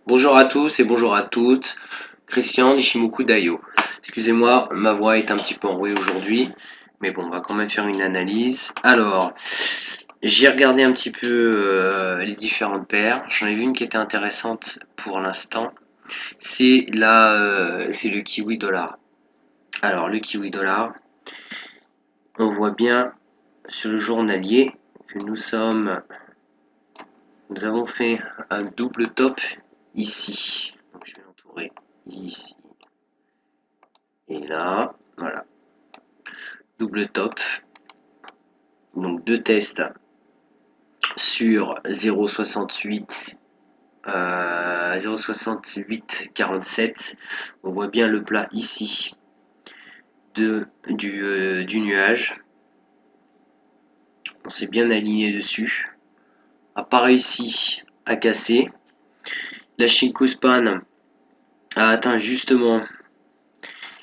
Bonjour à tous et bonjour à toutes, Christian Nishimoku Dayo. Excusez-moi, ma voix est un petit peu enrouée aujourd'hui, mais bon, on va quand même faire une analyse. Alors, j'ai regardé un petit peu les différentes paires. J'en ai vu une qui était intéressante pour l'instant. C'est le Kiwi Dollar. Alors, le Kiwi Dollar, on voit bien sur le journalier que nous avons fait un double top ici. Donc, je vais l'entourer ici. Et là, voilà, double top. Donc deux tests sur 0,68 0,68 47. On voit bien le plat ici du nuage. On s'est bien aligné dessus. A pas réussi à casser. La Shinkuspan a atteint justement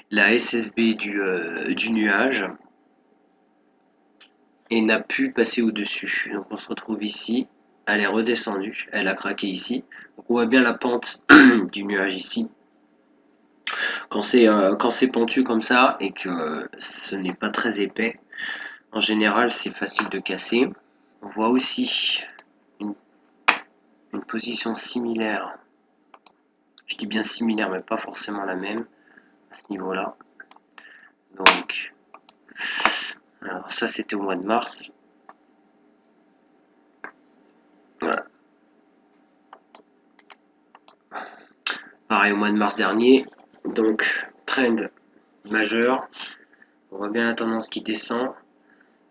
la SSB du nuage et n'a pu passer au-dessus. Donc on se retrouve ici, elle est redescendue, elle a craqué ici. Donc on voit bien la pente du nuage ici. Quand c'est pentu comme ça et que ce n'est pas très épais, en général c'est facile de casser. On voit aussi une, une position similaire. Je dis bien similaire mais pas forcément la même à ce niveau-là. Donc, alors ça c'était au mois de mars. Voilà. Pareil au mois de mars dernier. Donc, trend majeur. On voit bien la tendance qui descend.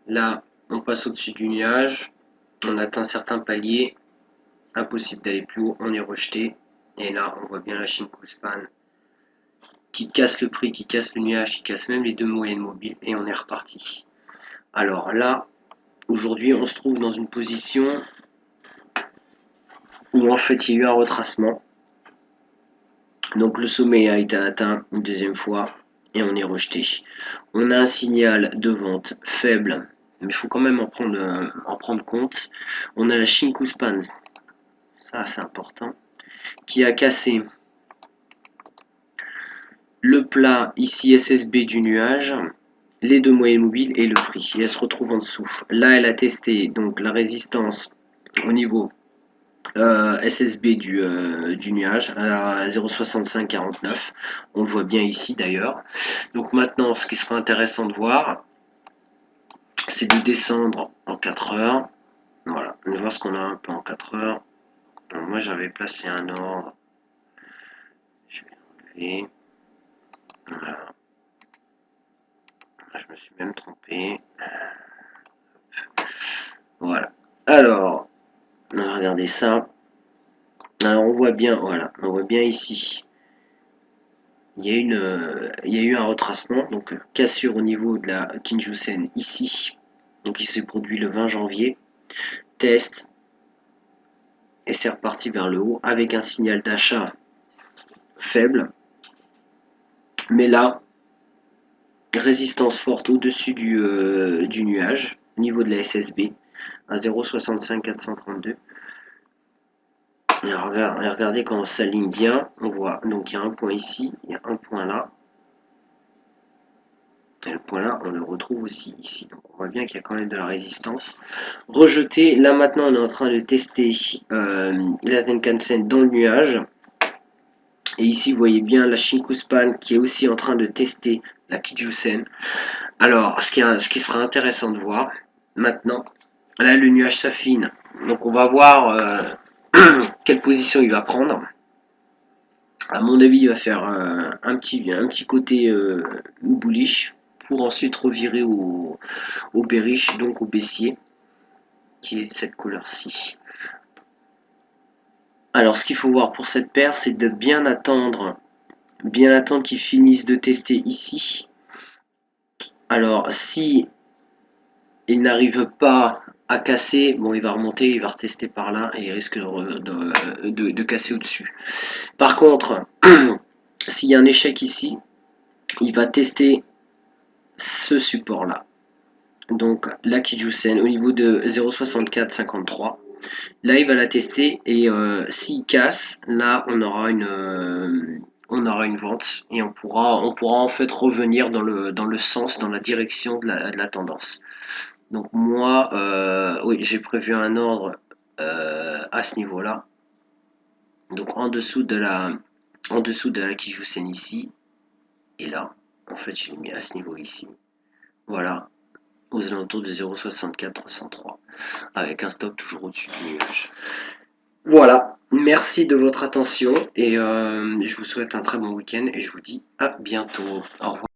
Là, on passe au-dessus du nuage. On atteint certains paliers. Impossible d'aller plus haut. On est rejeté. Et là, on voit bien la Shinkuspan qui casse le prix, qui casse le nuage, qui casse même les deux moyennes mobiles. Et on est reparti. Alors là, aujourd'hui, on se trouve dans une position où en fait, il y a eu un retracement. Donc le sommet a été atteint une deuxième fois et on est rejeté. On a un signal de vente faible, mais il faut quand même en prendre compte. On a la Shinkuspan, ça c'est important, qui a cassé le plat ici SSB du nuage, les deux moyennes mobiles et le prix. Et elle se retrouve en dessous. Là, elle a testé donc la résistance au niveau SSB du nuage à 0,6549. On le voit bien ici d'ailleurs. Donc maintenant, ce qui sera intéressant de voir, c'est de descendre en 4 heures. Voilà, on va voir ce qu'on a un peu en 4 heures. Donc moi, j'avais placé un ordre. Je vais l'enlever. Voilà. Je me suis même trompé. Voilà. Alors, on va regarder ça. Alors, on voit bien, voilà, on voit bien ici. Il y a eu un retracement, donc cassure au niveau de la Kinjusen ici. Donc il s'est produit le 20 janvier. Test. Et c'est reparti vers le haut avec un signal d'achat faible. Mais là, résistance forte au-dessus du nuage, au niveau de la SSB, à 0,65432. Et regardez quand on s'aligne bien, on voit, donc il y a un point ici, il y a un point là. Et le point là, on le retrouve aussi ici. Donc on voit bien qu'il y a quand même de la résistance. Rejeté, là maintenant on est en train de tester la Tenkan-sen dans le nuage. Et ici vous voyez bien la Shinkuspan qui est aussi en train de tester la Kijūsen. Alors ce qui sera intéressant de voir maintenant, là le nuage s'affine. Donc on va voir quelle position il va prendre. À mon avis il va faire un petit côté bullish pour ensuite revirer au bearish, donc au baissier, qui est de cette couleur-ci. Alors ce qu'il faut voir pour cette paire, c'est de bien attendre qu'ils finissent de tester ici. Alors si il n'arrive pas à casser, bon il va remonter, il va retester par là et il risque de casser au-dessus. Par contre, s'il y a un échec ici, il va tester ce support là. Donc la Kijūsen au niveau de 0,6453. Là, il va la tester et s'il casse, là, on aura une vente et on pourra en fait revenir dans le sens, dans la direction de la tendance. Donc moi, oui, j'ai prévu un ordre à ce niveau-là. Donc en dessous de la Kijousen ici et là, en fait, je l'ai mis à ce niveau ici. Voilà, aux alentours de 0,64-303, avec un stop toujours au-dessus du nuage. Voilà, merci de votre attention et je vous souhaite un très bon week-end et je vous dis à bientôt. Au revoir.